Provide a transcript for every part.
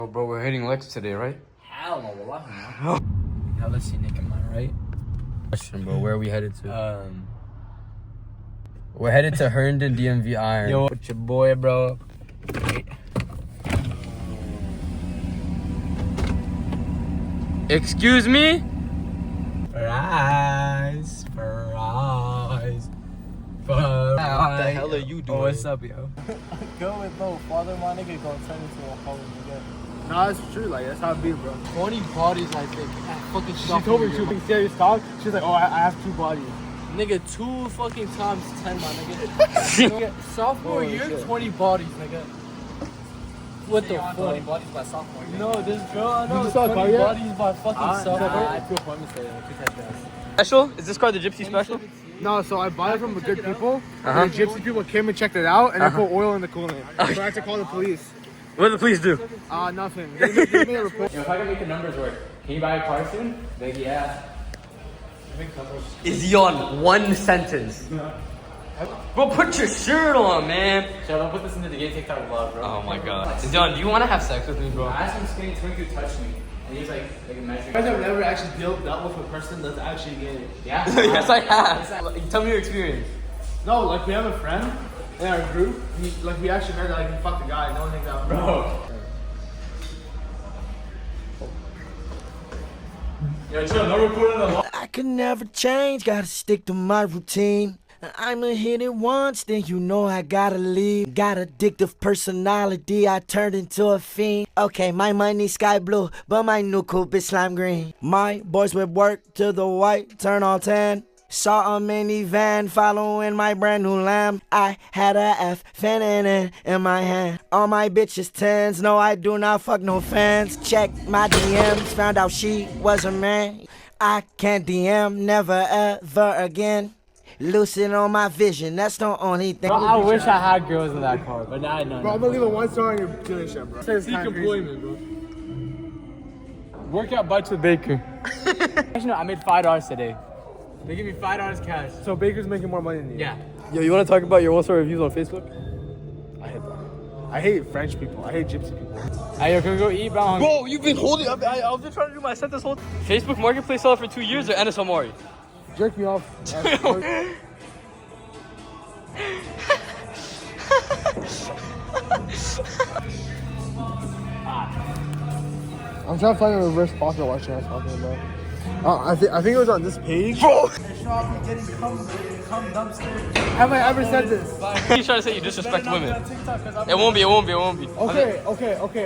Oh, bro, we're hitting Lex today, right? Hell no, wallahi, man. Hella scenic, am I right? Question, bro. Where are we headed to? We're headed to Herndon DMV Iron. Yo, with your boy, bro. Excuse me? Fries. What the hell are you doing? Oh, what's up, yo? Go with no father, my nigga, gonna turn into a hoe nigga. Nah, it's true. Like, that's how it be, bro. 20 bodies, I think. Fucking She told me to serious talk. She's like, oh, I have 2 bodies. Nigga, 2 fucking times 10, my nigga. Sophomore year, shit. 20 bodies, nigga. What the fuck? 20 bodies by sophomore year. No, this girl, I know, you saw 20 Kaya? bodies by fucking sophomore. I feel appointments today. Special? Is this car the Gypsy Special? No, so I bought it from the good people. And the gypsy people came and checked it out, and they put oil in the coolant. So I had to call the police. What did the police do? Nothing. They made a report. Yo, if I can make the numbers work, can you buy a car soon? Like, yeah. Is he on one sentence? Bro, put your shirt on, man. So don't put this into the gay TikTok vlog, bro. Oh my god. John, do you want to have sex with me, bro? I asked him skinny twink to touch me, and he's like measuring. You guys have never actually dealt with a person that's actually gay. Yeah. Yes, I have. Tell me your experience. No, like we have a friend in our group. We actually heard that like he fucked a guy. No one thinks that, Bro. Yo, chill, no recording the vlog. I can never change, gotta stick to my routine. I'ma hit it once, then you know I gotta leave. Got addictive personality, I turned into a fiend. Okay, my money sky blue, but my new coupe is slime green. My boys would work till the white turn all tan. Saw a minivan following my brand new lamb. I had a F feminine in my hand. All my bitches tens, no I do not fuck no fans. Check my DMs, found out she was a man. I can't DM never ever again. Lucid on my vision, that's the only thing. I wish I had girls in that car, but now I know. Bro, I'm gonna leave a 1-star on your dealership, bro. Seek employment, bro. Workout bites with Baker. Actually, no, I made $5 today. They give me $5 cash. So Baker's making more money than you. Yeah. Yo, you want to talk about your 1-star reviews on Facebook? I hate that. I hate French people. I hate gypsy people. Hey, yo, can we go eat, bro? Bro, you've been holding up. I've been trying to do my sentence whole Facebook Marketplace seller for 2 years or NS Amari? Jerk me off. I'm trying to find a reverse pocket watch I was talking about. I think it was on this page. Bro! Have I ever said this? He's trying to say you disrespect women. It won't be. Okay.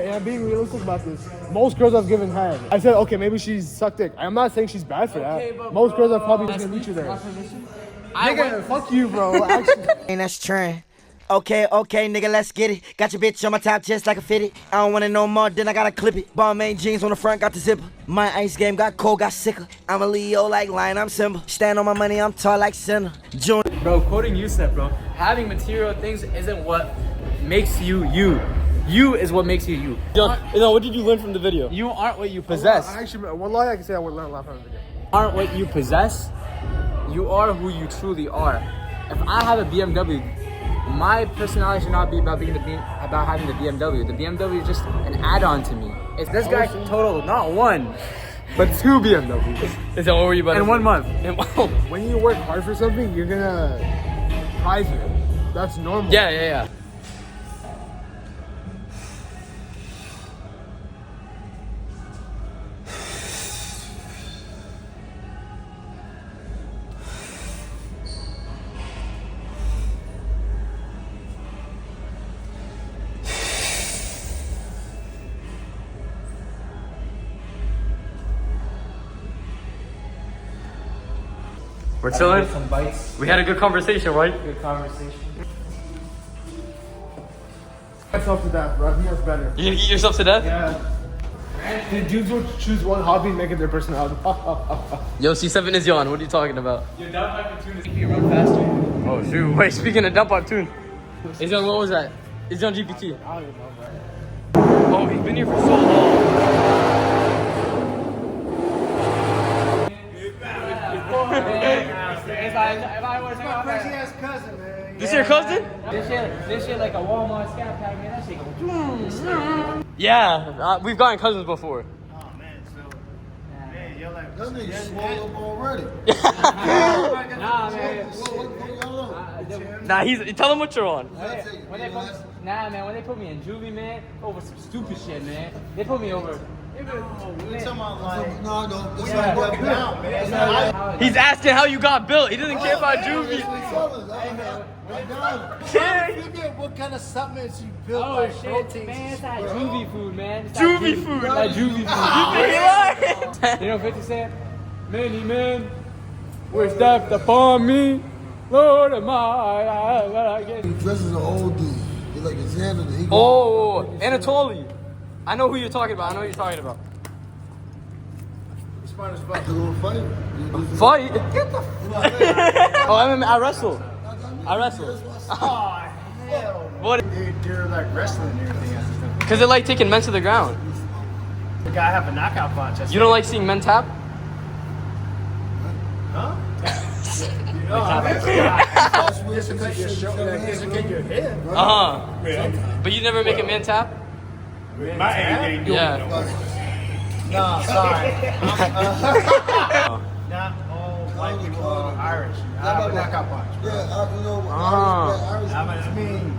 And I'm being realistic about this. Most girls I've given head. I said, okay, maybe she's sucked dick. I'm not saying she's bad for that. Most girls are probably just gonna meet you there. Nigga, fuck you, bro. Actually. And that's trend. Okay, nigga, let's get it. Got your bitch on my top just like a fitted. I don't want it no more, then I gotta clip it. Balmain jeans on the front, got the zipper. My ice game got cold, got sicker. I'm a Leo like Lion, I'm Simba. Stand on my money, I'm tall like Senna. June. Bro, quoting you said, bro, having material things isn't what makes you you. You is what makes you you. No, what did you learn from the video? You aren't what you possess. Actually, one lie I can say I would learn a lot from the video. Aren't what you possess. You are who you truly are. If I have a BMW, my personality should not be about about having the BMW. The BMW is just an add-on to me. It's this guy total not 1, but 2 BMWs. Is that what were you about? In 1 month. When you work hard for something, you're gonna prize it. That's normal. Yeah. We're chilling. Some bites. We had a good conversation, right? Good conversation. Myself to death, bro. I think that's better. You gonna eat yourself to death? Yeah. The dudes will choose one hobby and make it their personality. Yo, C7 is yawn. What are you talking about? Your dumb cartoon is you run faster. Oh shoot! Wait, speaking of dump up tune, is on what was that? Is on GPT? I don't even know, bro. Oh, he's been here for so long. If I was my Crazy ass cousin, man. This your cousin? this shit like a Walmart scat pack, man. That shit go. Yeah, we've gotten cousins before. Oh man, so man, you're like That nigga swole up already. Nah, man. Nah, tell him what you're on. When they put, nah, man. When they put me in juvie, man, over some stupid shit, man. They put me over. we're talking about like No, no. This yeah, ain't working out, man. It's not He's asking how you got built. He doesn't care about juvie. What kind of supplements you built? Oh like shit, protein? man, it's that juvie food, man. It's Juvie food. That juvie food. You know 50 Cent? Many men were stepped upon me. Lord of my He dresses an old dude. He like his hand in the Oh, Anatoly. I know who you're talking about. smart as fuck. He's gonna fight. Fight? Oh, I wrestle. Oh hell. What? They're like wrestling and everything. Because they like taking men to the ground. The guy have a knockout punch. That's You don't like seeing men tap? Huh? Dislocate your shoulder, dislocate your hip. But you never make a man tap? My age ain't doing Yeah. No, sorry. Not all white people are Irish. I have a knockout punch. Yeah, you know, Irish. I mean,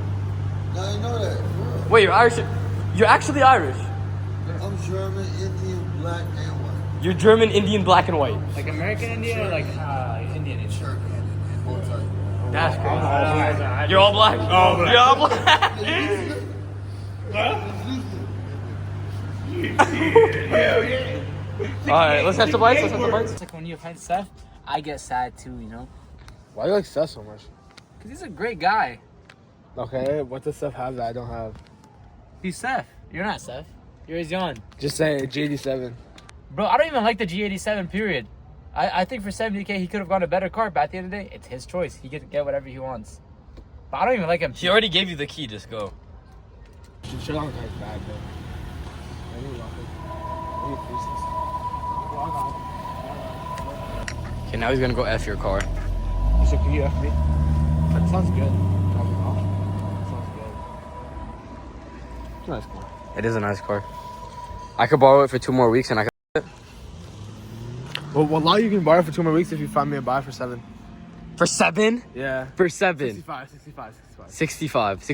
I didn't know that. For Wait, you're Irish? You're actually Irish. real. I'm German, Indian, black, and white. You're German, Indian, black, and white. Like American Indian or like Indian Indian? Shirt, and all type. That's crazy. You're all black? Oh, you're all black. Alright, let's have some bites. It's like when you offend Seth, I get sad too, you know? Why do you like Seth so much? Because he's a great guy. Okay, what does Seth have that I don't have? He's Seth. You're not Seth. You're Zion. Just say G87. Bro, I don't even like the G87 period. I think for 70K he could have gone a better car, but at the end of the day, it's his choice. He can get whatever he wants. But I don't even like him. He already gave you the key, just go. Shit on the car's bad, though. I need Okay, now he's gonna go F your car. So can you F me? That sounds good. Sounds good. It's a nice car. It is a nice car. I could borrow it for 2 more weeks and I could. Well, wallah, you can borrow it for 2 more weeks if you find me a buy for 7. For 7? Yeah. For 7. 65. 65.